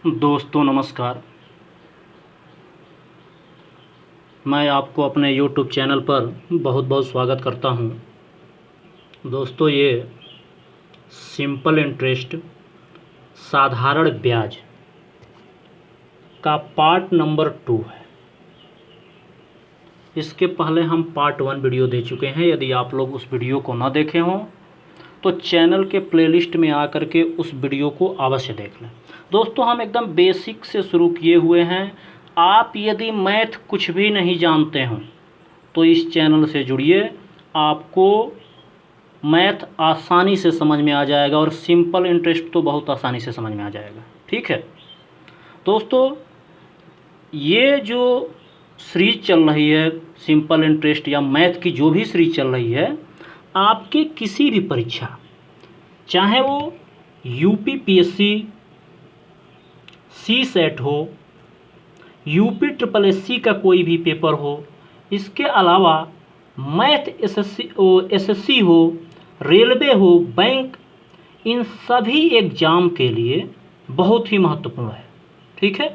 दोस्तों नमस्कार। मैं आपको अपने YouTube चैनल पर बहुत बहुत स्वागत करता हूं। दोस्तों, ये सिंपल इंटरेस्ट साधारण ब्याज का पार्ट नंबर 2 है। इसके पहले हम पार्ट 1 वीडियो दे चुके हैं। यदि आप लोग उस वीडियो को न देखे हों तो चैनल के प्लेलिस्ट में आकर के उस वीडियो को अवश्य देख लें। दोस्तों, हम एकदम बेसिक से शुरू किए हुए हैं। आप यदि मैथ कुछ भी नहीं जानते हों तो इस चैनल से जुड़िए, आपको मैथ आसानी से समझ में आ जाएगा और सिंपल इंटरेस्ट तो बहुत आसानी से समझ में आ जाएगा। ठीक है दोस्तों, ये जो सीरीज चल रही है सिंपल इंटरेस्ट या मैथ की जो भी सीरीज चल रही है, आपके किसी भी परीक्षा, चाहे वो यूपीपीएससी, सीसेट हो, यूपी ट्रिपल एससी का कोई भी पेपर हो, इसके अलावा मैथ एसएससी हो, रेलवे हो, बैंक, इन सभी एग्ज़ाम के लिए बहुत ही महत्वपूर्ण है। ठीक है,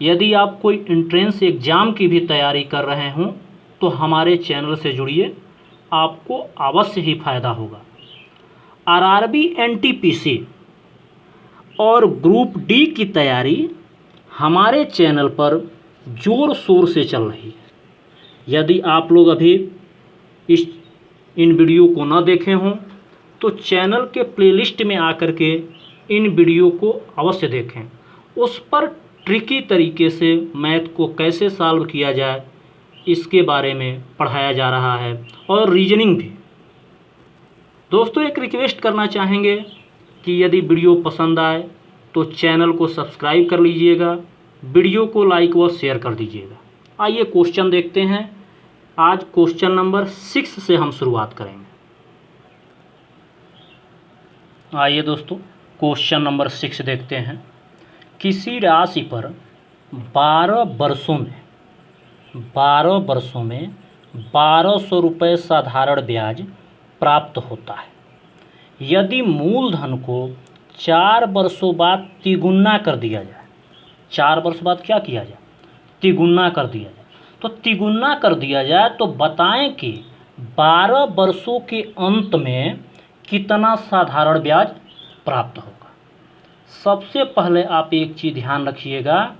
यदि आप कोई एंट्रेंस एग्ज़ाम की भी तैयारी कर रहे हों तो हमारे चैनल से जुड़िए, आपको अवश्य ही फायदा होगा। आरआरबी, एनटीपीसी और ग्रुप डी की तैयारी हमारे चैनल पर जोर शोर से चल रही है। यदि आप लोग अभी इन वीडियो को न देखे हों तो चैनल के प्लेलिस्ट में आकर के इन वीडियो को अवश्य देखें। उस पर ट्रिकी तरीके से मैथ को कैसे सॉल्व किया जाए इसके बारे में पढ़ाया जा रहा है, और रीजनिंग भी। दोस्तों, एक रिक्वेस्ट करना चाहेंगे कि यदि वीडियो पसंद आए तो चैनल को सब्सक्राइब कर लीजिएगा, वीडियो को लाइक व शेयर कर दीजिएगा। आइए क्वेश्चन देखते हैं। आज क्वेश्चन नंबर 6 से हम शुरुआत करेंगे। आइए दोस्तों, क्वेश्चन नंबर 6 देखते हैं। किसी राशि पर 12 वर्षों में 1200 रुपये साधारण ब्याज प्राप्त होता है। यदि मूलधन को 4 वर्षों बाद तिगुना कर दिया जाए, 4 वर्ष बाद क्या किया जाए? तिगुना कर दिया जाए। तो तिगुना कर दिया जाए तो बताएं कि 12 वर्षों के अंत में कितना साधारण ब्याज प्राप्त होगा। सबसे पहले आप एक चीज़ ध्यान रखिएगा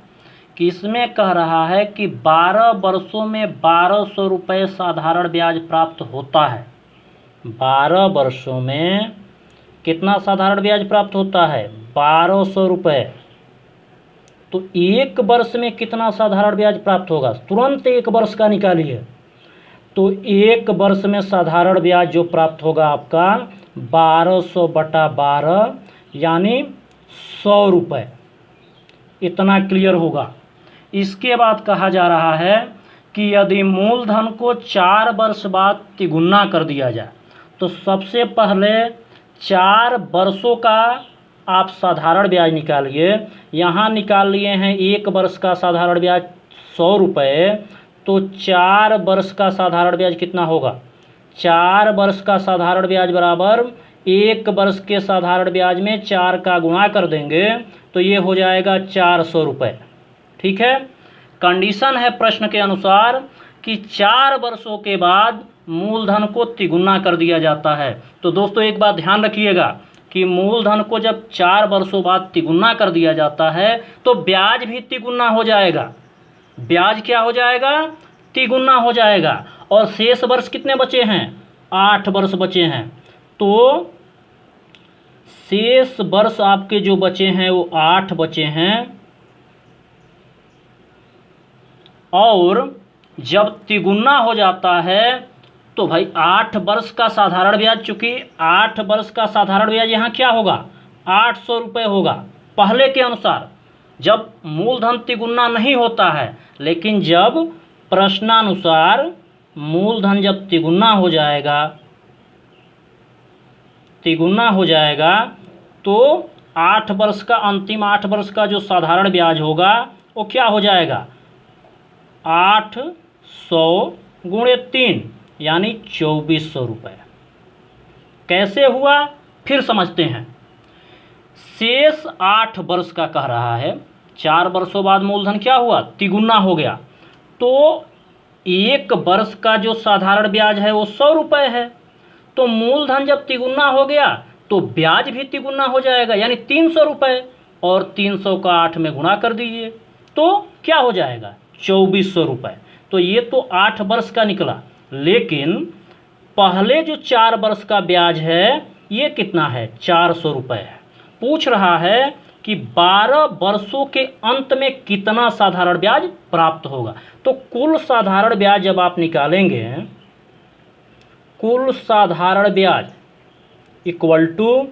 कि इसमें कह रहा है कि 12 वर्षों में 1200 रुपये साधारण ब्याज प्राप्त होता है। 12 वर्षों में कितना साधारण ब्याज प्राप्त होता है? 1200 रुपये। तो एक वर्ष में कितना साधारण ब्याज प्राप्त होगा? तुरंत एक वर्ष का निकालिए। तो एक वर्ष में साधारण ब्याज जो प्राप्त होगा आपका 1200 बटा 12 यानी 100 रुपये। इतना क्लियर होगा। इसके बाद कहा जा रहा है कि यदि मूलधन को 4 वर्ष बाद तिगुना कर दिया जाए तो सबसे पहले 4 वर्षों का आप साधारण ब्याज निकालिए। यहाँ निकाल लिए हैं एक वर्ष का साधारण ब्याज 100 रुपये। तो 4 वर्ष का साधारण ब्याज कितना होगा? 4 वर्ष का साधारण ब्याज बराबर एक वर्ष के साधारण ब्याज में 4 का गुणा कर देंगे तो ये हो जाएगा 400 रुपये। ठीक है, कंडीशन है प्रश्न के अनुसार कि 4 वर्षों के बाद मूलधन को तिगुना कर दिया जाता है। तो दोस्तों, एक बात ध्यान रखिएगा कि मूलधन को जब 4 वर्षों बाद तिगुना कर दिया जाता है तो ब्याज भी तिगुना हो जाएगा। ब्याज क्या हो जाएगा? तिगुना हो जाएगा। और शेष वर्ष कितने बचे हैं? 8 वर्ष बचे हैं। तो शेष वर्ष आपके जो बचे हैं वो 8 बचे हैं। और जब तिगुना हो जाता है तो भाई 8 वर्ष का साधारण ब्याज, चूंकि 8 वर्ष का साधारण ब्याज यहाँ क्या होगा? 800 रुपये होगा पहले के अनुसार, जब मूलधन तिगुना नहीं होता है। लेकिन जब प्रश्नानुसार मूलधन जब तिगुना हो जाएगा तो 8 वर्ष का, अंतिम 8 वर्ष का जो साधारण ब्याज होगा वो क्या हो जाएगा? 800 गुणे 3 यानी 2400 रुपये। कैसे हुआ फिर समझते हैं। शेष 8 वर्ष का कह रहा है। 4 वर्षों बाद मूलधन क्या हुआ, तिगुना हो गया। तो 1 वर्ष का जो साधारण ब्याज है वो 100 रुपये है। तो मूलधन जब तिगुना हो गया तो ब्याज भी तिगुना हो जाएगा, यानी 300 रुपये। और 300 का 8 में गुणा कर दीजिए तो क्या हो जाएगा, 2400 रुपये। तो ये तो 8 वर्ष का निकला, लेकिन पहले जो 4 वर्ष का ब्याज है ये कितना है, 400 रुपये है। पूछ रहा है कि 12 वर्षों के अंत में कितना साधारण ब्याज प्राप्त होगा। तो कुल साधारण ब्याज जब आप निकालेंगे, कुल साधारण ब्याज इक्वल टू,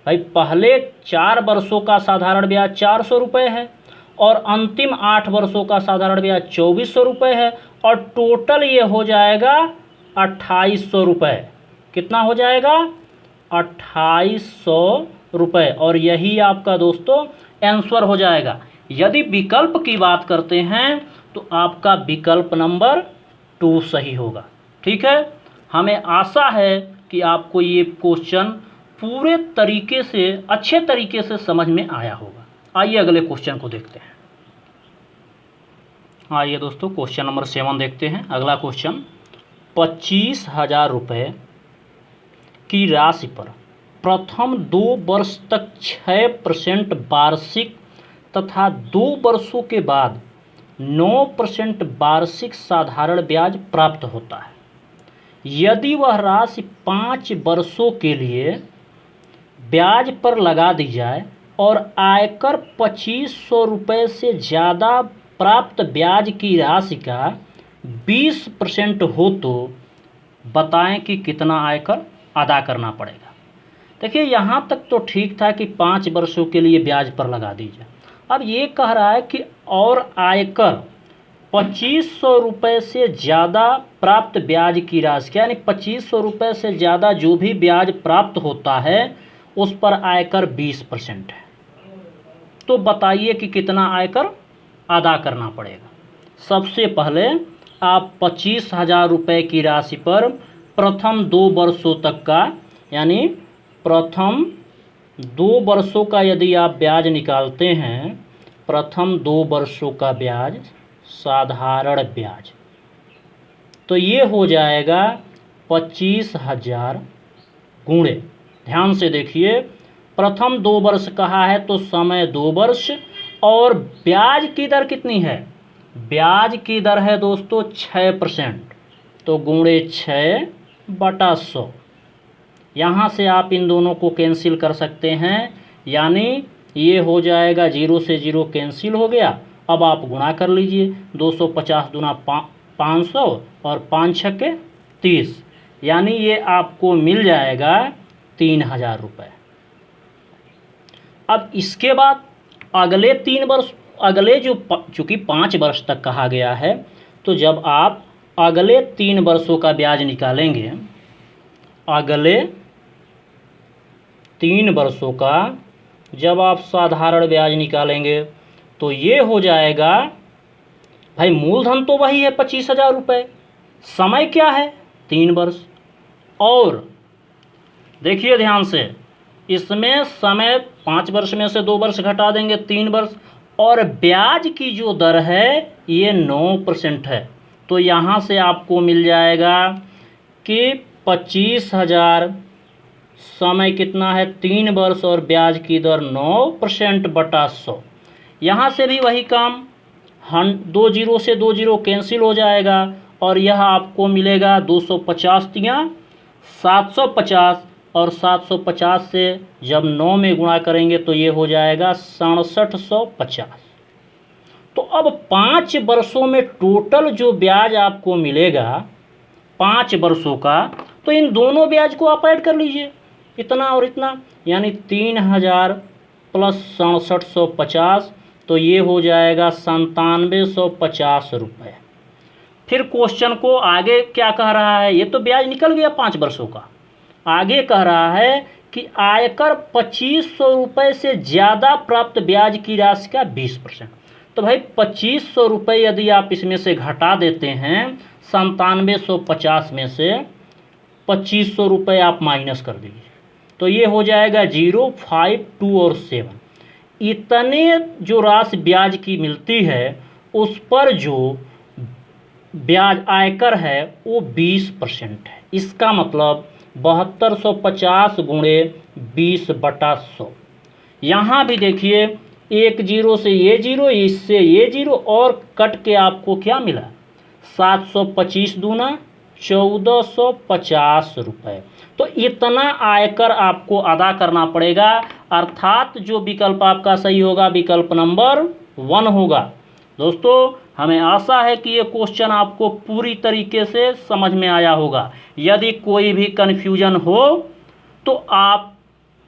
भाई पहले 4 वर्षों का साधारण ब्याज 400 रुपये है और अंतिम 8 वर्षों का साधारण ब्याज 2400 रुपये है, और टोटल ये हो जाएगा 2800 रुपये। कितना हो जाएगा, 2800 रुपये। और यही आपका दोस्तों आंसर हो जाएगा। यदि विकल्प की बात करते हैं तो आपका विकल्प नंबर 2 सही होगा। ठीक है, हमें आशा है कि आपको ये क्वेश्चन पूरे तरीके से, अच्छे तरीके से समझ में आया होगा। आइए अगले क्वेश्चन को देखते हैं। आइए दोस्तों क्वेश्चन नंबर 7 देखते हैं। अगला क्वेश्चन, 25,000 रुपये की राशि पर प्रथम 2 वर्ष तक 6% वार्षिक तथा 2 वर्षों के बाद 9% वार्षिक साधारण ब्याज प्राप्त होता है। यदि वह राशि 5 वर्षों के लिए ब्याज पर लगा दी जाए और आयकर 2500 रुपये से ज़्यादा प्राप्त ब्याज की राशि का 20% हो तो बताएं कि कितना आयकर अदा करना पड़ेगा। देखिए यहाँ तक तो ठीक था कि 5 वर्षों के लिए ब्याज पर लगा दीजिए। अब ये कह रहा है कि और आयकर 2500 रुपये से ज़्यादा प्राप्त ब्याज की राशि, यानी 2500 रुपये से ज़्यादा जो भी ब्याज प्राप्त होता है उस पर आयकर 20% है। तो बताइए कि कितना आयकर अदा करना पड़ेगा। सबसे पहले आप 25,000 रुपये की राशि पर प्रथम 2 वर्षों तक का, यानी प्रथम 2 वर्षों का यदि आप ब्याज निकालते हैं, प्रथम 2 वर्षों का ब्याज साधारण ब्याज, तो ये हो जाएगा 25,000 गुणे, ध्यान से देखिए, प्रथम 2 वर्ष कहा है तो समय 2 वर्ष, और ब्याज की दर कितनी है, ब्याज की दर है दोस्तों 6%, तो गुणे 6/100। यहाँ से आप इन दोनों को कैंसिल कर सकते हैं, यानी ये हो जाएगा 0 से 0 कैंसिल हो गया। अब आप गुणा कर लीजिए, 250 दूना 500 और 5 छक्के 30, यानी ये आपको मिल जाएगा 3,000 रुपये। अब इसके बाद अगले 3 वर्ष, अगले जो चूँकि 5 वर्ष तक कहा गया है, तो जब आप अगले 3 वर्षों का ब्याज निकालेंगे, अगले 3 वर्षों का जब आप साधारण ब्याज निकालेंगे तो ये हो जाएगा, भाई मूलधन तो वही है 25,000 रुपये, समय क्या है 3 वर्ष, और देखिए ध्यान से, इसमें समय 5 वर्ष में से 2 वर्ष घटा देंगे 3 वर्ष, और ब्याज की जो दर है ये 9% है। तो यहाँ से आपको मिल जाएगा कि 25,000, समय कितना है 3 वर्ष, और ब्याज की दर 9%/100। यहाँ से भी वही काम, 2 0 से 2 0 कैंसिल हो जाएगा, और यह आपको मिलेगा 250 दिया 750, और 750 से जब 9 में गुणा करेंगे तो ये हो जाएगा 6750। तो अब 5 वर्षों में टोटल जो ब्याज आपको मिलेगा 5 वर्षों का, तो इन दोनों ब्याज को आप ऐड कर लीजिए, इतना और इतना, यानी 3,000 प्लस 6750, तो ये हो जाएगा 9750 रुपये। फिर क्वेश्चन को आगे क्या कह रहा है, ये तो ब्याज निकल गया 5 वर्षों का, आगे कह रहा है कि आयकर 2500 रुपये से ज़्यादा प्राप्त ब्याज की राशि का 20%। तो भाई 2500 रुपये यदि आप इसमें से घटा देते हैं, 9750 में से 2500 रुपये आप माइनस कर दीजिए, तो ये हो जाएगा 0, 5, 2 और 7। इतने जो राशि ब्याज की मिलती है उस पर जो ब्याज आयकर है वो 20% है। इसका मतलब 7250 गुणे 20/100। यहाँ भी देखिए, एक जीरो से ये जीरो, इससे ये जीरो, और कट के आपको क्या मिला, 725 दूना 1450 रुपये। तो इतना आयकर आपको अदा करना पड़ेगा, अर्थात जो विकल्प आपका सही होगा विकल्प नंबर 1 होगा। दोस्तों, हमें आशा है कि ये क्वेश्चन आपको पूरी तरीके से समझ में आया होगा। यदि कोई भी कन्फ्यूजन हो तो आप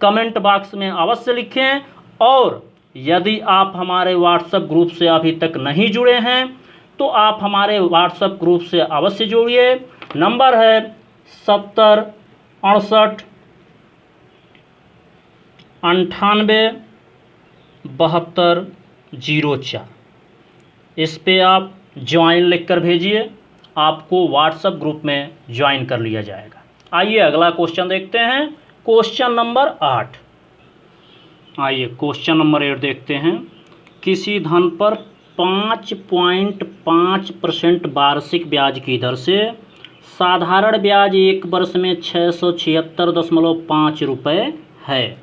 कमेंट बॉक्स में अवश्य लिखें, और यदि आप हमारे व्हाट्सएप ग्रुप से अभी तक नहीं जुड़े हैं तो आप हमारे व्हाट्सएप ग्रुप से अवश्य जुड़िए। नंबर है 70 68 98 72 04। इस पे आप ज्वाइन लिखकर भेजिए, आपको व्हाट्सएप ग्रुप में ज्वाइन कर लिया जाएगा। आइए अगला क्वेश्चन देखते हैं, क्वेश्चन नंबर 8। आइए क्वेश्चन नंबर 8 देखते हैं। किसी धन पर 5.5% वार्षिक ब्याज की दर से साधारण ब्याज एक वर्ष में 676.5 रुपये है।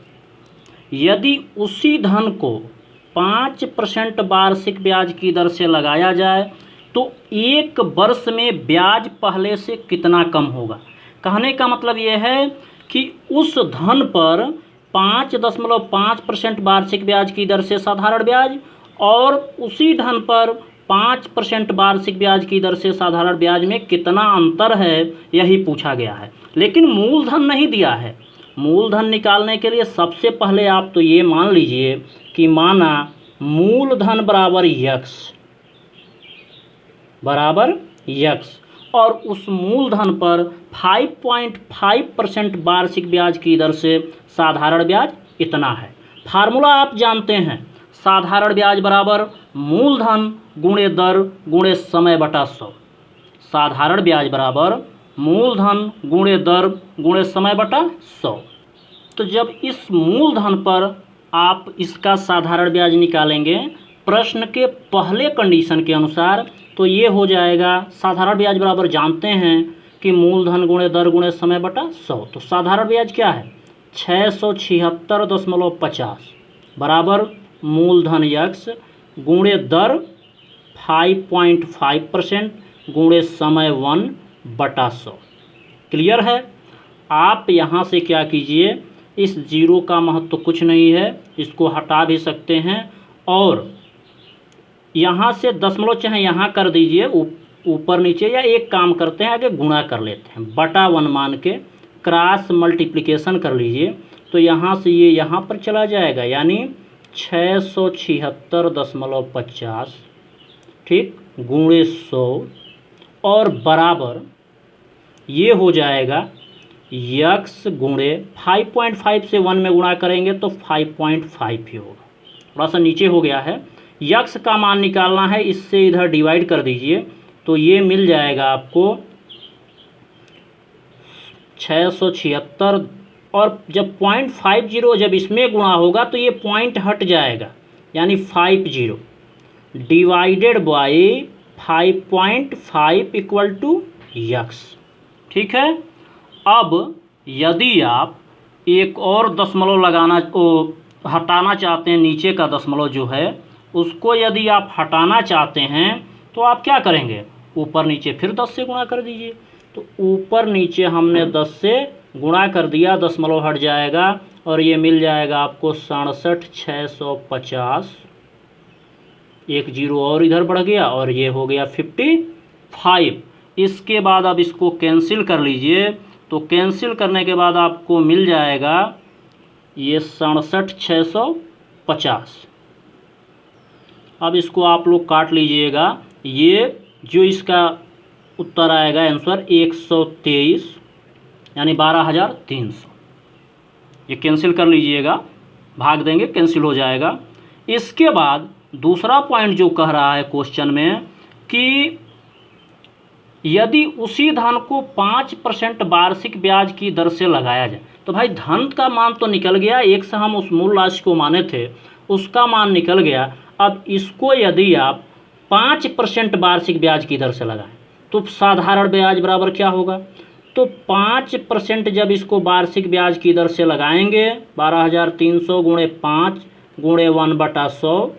यदि उसी धन को 5% वार्षिक ब्याज की दर से लगाया जाए तो एक वर्ष में ब्याज पहले से कितना कम होगा। कहने का मतलब यह है कि उस धन पर 5.5% वार्षिक ब्याज की दर से साधारण ब्याज, और उसी धन पर 5% वार्षिक ब्याज की दर से साधारण ब्याज में कितना अंतर है, यही पूछा गया है। लेकिन मूलधन नहीं दिया है। मूलधन निकालने के लिए सबसे पहले आप तो ये मान लीजिए कि माना मूलधन बराबर यक्स, और उस मूलधन पर 5.5% वार्षिक ब्याज की दर से साधारण ब्याज इतना है। फार्मूला आप जानते हैं, साधारण ब्याज बराबर मूलधन गुणे दर गुणे समय बटा 100। साधारण ब्याज बराबर मूलधन गुणे दर गुणे समय बटा 100। तो जब इस मूलधन पर आप इसका साधारण ब्याज निकालेंगे प्रश्न के पहले कंडीशन के अनुसार, तो ये हो जाएगा, साधारण ब्याज बराबर जानते हैं कि मूलधन गुणे दर गुणे समय बटा 100। तो साधारण ब्याज क्या है, 676.50 बराबर मूलधन यक्स गुणे दर 5.5% गुणे समय 1/100। क्लियर है। आप यहाँ से क्या कीजिए, इस जीरो का महत्व कुछ नहीं है, इसको हटा भी सकते हैं, और यहाँ से दशमलव चाहे यहाँ कर दीजिए ऊपर नीचे, या एक काम करते हैं आगे गुणा कर लेते हैं, बटा 1 मान के क्रॉस मल्टीप्लिकेशन कर लीजिए। तो यहाँ से ये यहाँ पर चला जाएगा, यानी 676.50 ठीक गुणे 100, और बराबर ये हो जाएगा यक्स गुणे 5.5 से 1 में गुणा करेंगे तो 5.5 ही होगा, थोड़ा सा नीचे हो गया है। यक्स का मान निकालना है, इससे इधर डिवाइड कर दीजिए, तो ये मिल जाएगा आपको 676, और जब 0.50 जब इसमें गुणा होगा तो ये पॉइंट हट जाएगा, यानी 50 divided by 5.5 equal to x. ठीक है। अब यदि आप एक और दशमलव हटाना चाहते हैं, नीचे का दशमलव जो है उसको यदि आप हटाना चाहते हैं तो आप क्या करेंगे, ऊपर नीचे फिर 10 से गुणा कर दीजिए। तो ऊपर नीचे हमने 10 से गुणा कर दिया, दशमलव हट जाएगा, और ये मिल जाएगा आपको 67,650। एक जीरो और इधर बढ़ गया, और ये हो गया 55। इसके बाद अब इसको कैंसिल कर लीजिए, तो कैंसिल करने के बाद आपको मिल जाएगा ये 67,650। अब इसको आप लोग काट लीजिएगा, ये जो इसका उत्तर आएगा आंसर 123, यानी 12,300। ये कैंसिल कर लीजिएगा, भाग देंगे कैंसिल हो जाएगा। इसके बाद दूसरा पॉइंट जो कह रहा है क्वेश्चन में कि यदि उसी धन को 5% वार्षिक ब्याज की दर से लगाया जाए। तो भाई धन का मान तो निकल गया, एक से हम उस मूल राशि को माने थे उसका मान निकल गया। अब इसको यदि आप 5% वार्षिक ब्याज की दर से लगाएं तो साधारण ब्याज बराबर क्या होगा? तो 5% जब इसको वार्षिक ब्याज की दर से लगाएंगे 12,300 गुणे 5 गुणे 1/100,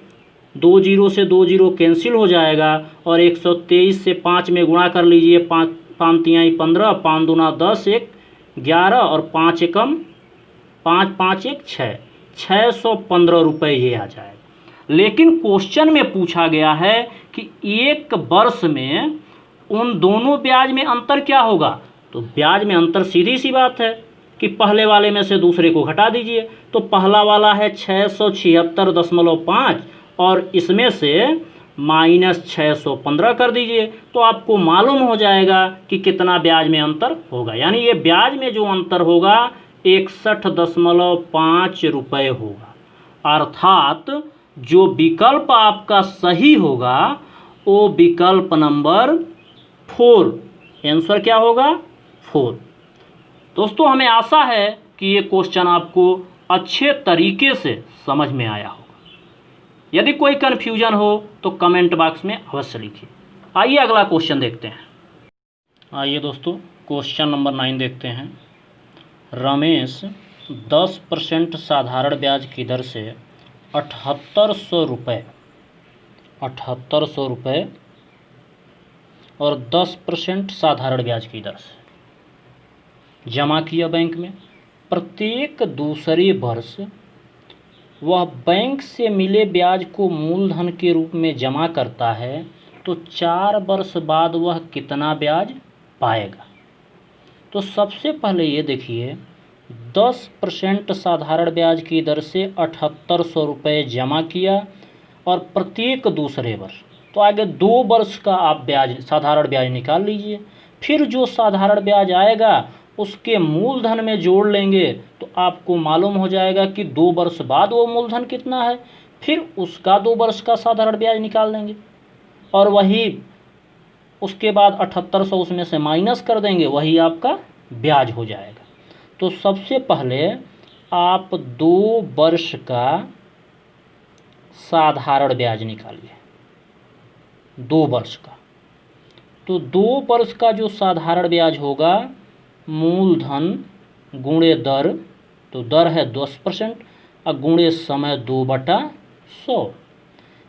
2 जीरो से 2 जीरो कैंसिल हो जाएगा और 123 से 5 में गुणा कर लीजिए, 5 5 तिहाई 15, 5 दूना 10, 1 11 और 5 एकम 5 5 1 6, 615 रुपये ये आ जाएगा। लेकिन क्वेश्चन में पूछा गया है कि एक वर्ष में उन दोनों ब्याज में अंतर क्या होगा? तो ब्याज में अंतर सीधी सी बात है कि पहले वाले में से दूसरे को घटा दीजिए। तो पहला वाला है 676.5 और इसमें से माइनस 615 कर दीजिए तो आपको मालूम हो जाएगा कि कितना ब्याज में अंतर होगा। यानी ये ब्याज में जो अंतर होगा 61.5 रुपये होगा। अर्थात जो विकल्प आपका सही होगा वो विकल्प नंबर 4, आंसर क्या होगा? 4। दोस्तों हमें आशा है कि ये क्वेश्चन आपको अच्छे तरीके से समझ में आया होगा। यदि कोई कन्फ्यूजन हो तो कमेंट बॉक्स में अवश्य लिखिए। आइए अगला क्वेश्चन देखते हैं। आइए दोस्तों क्वेश्चन नंबर 9 देखते हैं। रमेश 10% साधारण ब्याज की दर से 7800 रुपये और 10% साधारण ब्याज की दर से जमा किया बैंक में। प्रत्येक दूसरे वर्ष वह बैंक से मिले ब्याज को मूलधन के रूप में जमा करता है तो 4 वर्ष बाद वह कितना ब्याज पाएगा? तो सबसे पहले ये देखिए 10% साधारण ब्याज की दर से 7800 रुपये जमा किया और प्रत्येक दूसरे वर्ष, तो आगे 2 वर्ष का आप ब्याज साधारण ब्याज निकाल लीजिए। फिर जो साधारण ब्याज आएगा उसके मूलधन में जोड़ लेंगे तो आपको मालूम हो जाएगा कि 2 वर्ष बाद वो मूलधन कितना है। फिर उसका 2 वर्ष का साधारण ब्याज निकाल देंगे और वही उसके बाद 7800 उसमें से माइनस कर देंगे, वही आपका ब्याज हो जाएगा। तो सबसे पहले आप 2 वर्ष का साधारण ब्याज निकालिए, 2 वर्ष का। तो 2 वर्ष का जो साधारण ब्याज होगा मूलधन गुणे दर, तो दर है 10% और गुणे समय 2/100।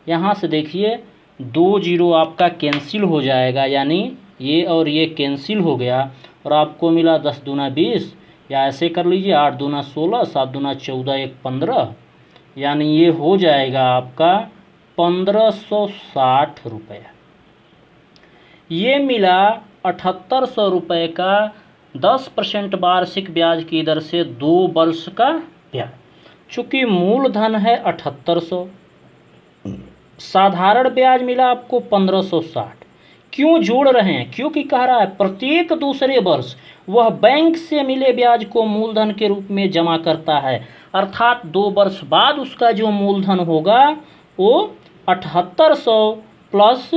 यहाँ से देखिए 2 जीरो आपका कैंसिल हो जाएगा, यानी ये और ये कैंसिल हो गया और आपको मिला 10 दूना 20, या ऐसे कर लीजिए 8 दूना 16, 7 दूना 14, 1 15, यानी ये हो जाएगा आपका 1560 रुपये। ये मिला 7800 रुपये का 10% वार्षिक ब्याज की दर से 2 वर्ष का ब्याज। चूँकि मूलधन है 7800, साधारण ब्याज मिला आपको 1560। क्यों जोड़ रहे हैं? क्योंकि कह रहा है प्रत्येक दूसरे वर्ष वह बैंक से मिले ब्याज को मूलधन के रूप में जमा करता है, अर्थात 2 वर्ष बाद उसका जो मूलधन होगा वो 7800 प्लस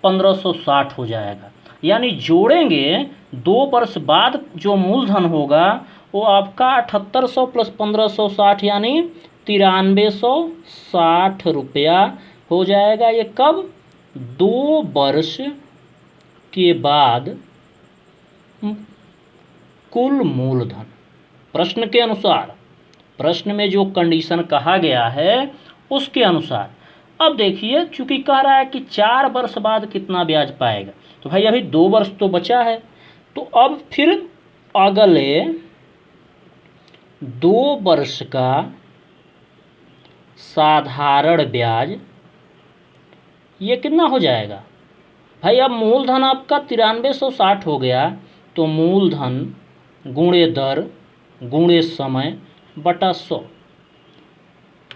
1560 हो जाएगा। यानी जोड़ेंगे 2 वर्ष बाद जो मूलधन होगा वो आपका 7800 प्लस 1560 यानी 9360 रुपया हो जाएगा। ये कब? 2 वर्ष के बाद कुल मूलधन। प्रश्न के अनुसार, प्रश्न में जो कंडीशन कहा गया है उसके अनुसार। अब देखिए चूंकि कह रहा है कि 4 वर्ष बाद कितना ब्याज पाएगा, तो भाई अभी 2 वर्ष तो बचा है, तो अब फिर अगले 2 वर्ष का साधारण ब्याज ये कितना हो जाएगा? भाई अब मूलधन आपका 9360 हो गया, तो मूलधन गुणे दर गुणे समय बटा 100।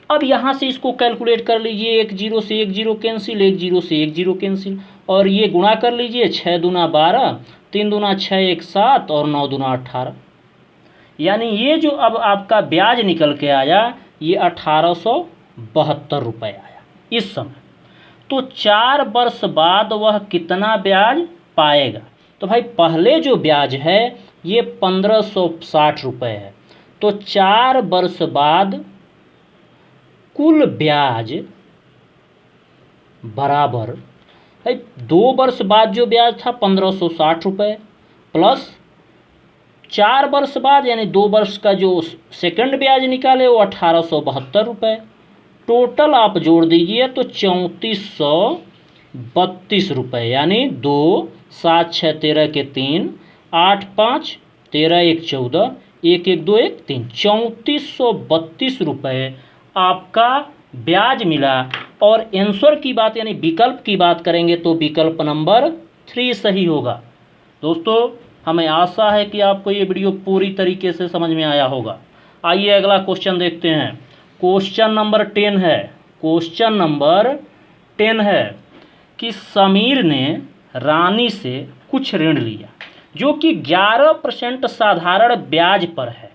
अब यहाँ से इसको कैलकुलेट कर लीजिए, 1 जीरो से 1 जीरो कैंसिल, 1 जीरो से 1 जीरो कैंसिल, और ये गुणा कर लीजिए 6 दूना 12, 3 दूना 6, 1 7 और 9 दूना 18। यानी ये जो अब आपका ब्याज निकल के आया ये 1872 रुपये आया इस समय। तो 4 वर्ष बाद वह कितना ब्याज पाएगा। तो भाई पहले जो ब्याज है ये 1560 रुपये है, तो 4 वर्ष बाद कुल ब्याज बराबर भाई 2 वर्ष बाद जो ब्याज था 1560 रुपये प्लस 4 वर्ष बाद यानी 2 वर्ष का जो सेकंड ब्याज निकाले वो 1872 रुपये। टोटल आप जोड़ दीजिए तो 3432 रुपये, यानी 2 7 6 13 के 3 8 5 13 1 14 1 1 2 1 3 3432 रुपये आपका ब्याज मिला। और आंसर की बात यानी विकल्प की बात करेंगे तो विकल्प नंबर 3 सही होगा। दोस्तों हमें आशा है कि आपको ये वीडियो पूरी तरीके से समझ में आया होगा। आइए अगला क्वेश्चन देखते हैं। क्वेश्चन नंबर 10 है। क्वेश्चन नंबर 10 है कि समीर ने रानी से कुछ ऋण लिया जो कि 11% साधारण ब्याज पर है।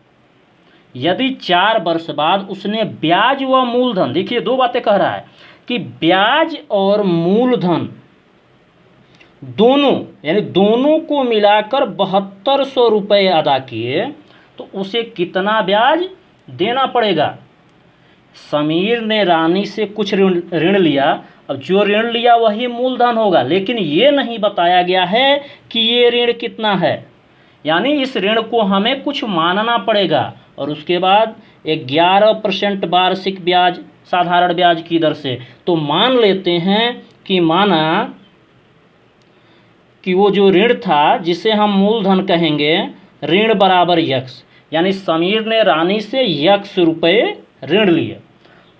यदि 4 वर्ष बाद उसने ब्याज व मूलधन, देखिए 2 बातें कह रहा है कि ब्याज और मूलधन दोनों यानी दोनों को मिलाकर 7200 रुपये अदा किए तो उसे कितना ब्याज देना पड़ेगा। समीर ने रानी से कुछ ऋण लिया। अब जो ऋण लिया वही मूलधन होगा, लेकिन ये नहीं बताया गया है कि ये ऋण कितना है, यानी इस ऋण को हमें कुछ मानना पड़ेगा। और उसके बाद 11% वार्षिक ब्याज साधारण ब्याज की दर से, तो मान लेते हैं कि माना कि वो जो ऋण था जिसे हम मूलधन कहेंगे, ऋण बराबर यक्स, यानी समीर ने रानी से यक्स रुपये ऋण लिए।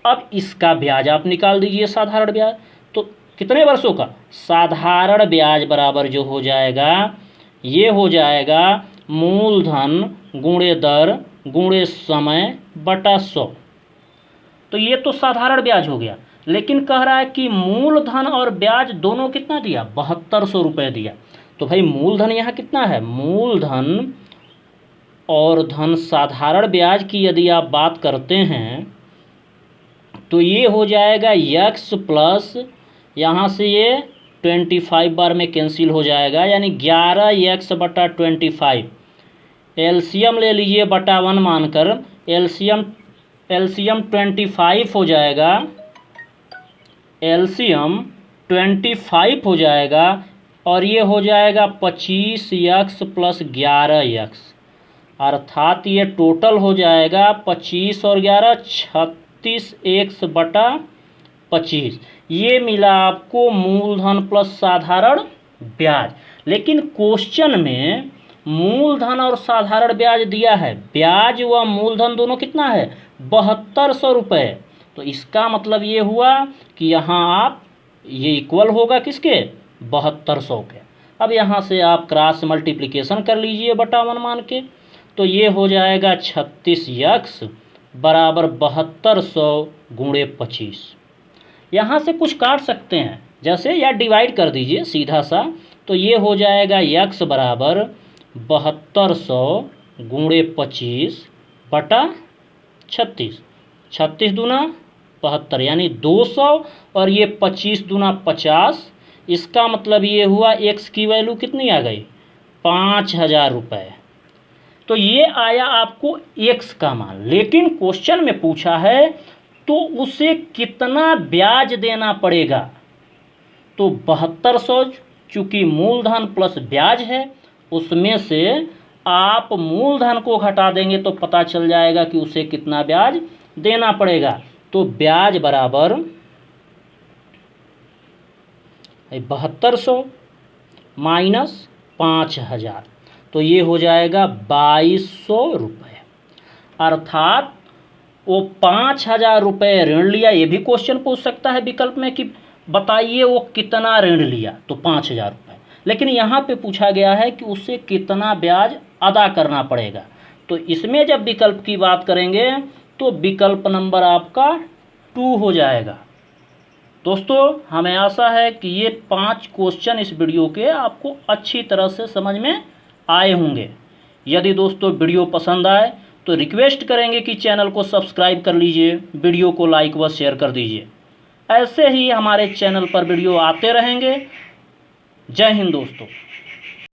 अब इसका ब्याज आप निकाल दीजिए साधारण ब्याज, तो कितने वर्षों का साधारण ब्याज बराबर जो हो जाएगा ये हो जाएगा मूलधन गुणे दर गुणे समय बटा 100। तो ये तो साधारण ब्याज हो गया, लेकिन कह रहा है कि मूलधन और ब्याज दोनों कितना दिया 7200 रुपये दिया। तो भाई मूलधन यहाँ कितना है, मूलधन और धन साधारण ब्याज की यदि आप बात करते हैं तो ये हो जाएगा यक्स प्लस यहाँ से ये 25 बार में कैंसिल हो जाएगा, यानी 11 यक्स बटा 25। एलसीएम ले लीजिए बटा 1 मानकर, एलसीएम 25 हो जाएगा, एलसीएम 25 हो जाएगा और ये हो जाएगा 25 यक्स प्लस 11 यक्स, अर्थात ये टोटल हो जाएगा 25 और 11 36 एक्स बटा 25। ये मिला आपको मूलधन प्लस साधारण ब्याज। लेकिन क्वेश्चन में मूलधन और साधारण ब्याज दिया है, ब्याज व मूलधन दोनों कितना है 7200 रुपये। तो इसका मतलब ये हुआ कि यहाँ आप ये इक्वल होगा किसके 7200 के। अब यहाँ से आप क्रॉस मल्टीप्लिकेशन कर लीजिए बटा 1 मान के, तो ये हो जाएगा 36 यक्स बराबर 7200 गुणे 25। यहाँ से कुछ काट सकते हैं जैसे, या डिवाइड कर दीजिए सीधा सा, तो ये हो जाएगा यक्स बराबर 7200 गुणे 25 बटा 36। 36 दूना 72 यानी 200 और ये 25 दूना 50। इसका मतलब ये हुआ एक्स की वैल्यू कितनी आ गई 5000 रुपये। तो ये आया आपको एक्स का मान। लेकिन क्वेश्चन में पूछा है तो उसे कितना ब्याज देना पड़ेगा। तो 7200 चूँकि मूलधन प्लस ब्याज है, उसमें से आप मूलधन को घटा देंगे तो पता चल जाएगा कि उसे कितना ब्याज देना पड़ेगा। तो ब्याज बराबर 7200 माइनस 5000, तो ये हो जाएगा 2200 रुपये। अर्थात वो 5000 रुपये ऋण लिया। ये भी क्वेश्चन पूछ सकता है विकल्प में कि बताइए वो कितना ऋण लिया, तो 5000 रुपये। लेकिन यहाँ पे पूछा गया है कि उसे कितना ब्याज अदा करना पड़ेगा। तो इसमें जब विकल्प की बात करेंगे तो विकल्प नंबर आपका 2 हो जाएगा। दोस्तों हमें आशा है कि ये 5 क्वेश्चन इस वीडियो के आपको अच्छी तरह से समझ में आए होंगे। यदि दोस्तों वीडियो पसंद आए तो रिक्वेस्ट करेंगे कि चैनल को सब्सक्राइब कर लीजिए, वीडियो को लाइक व शेयर कर दीजिए। ऐसे ही हमारे चैनल पर वीडियो आते रहेंगे। जय हिंद दोस्तों।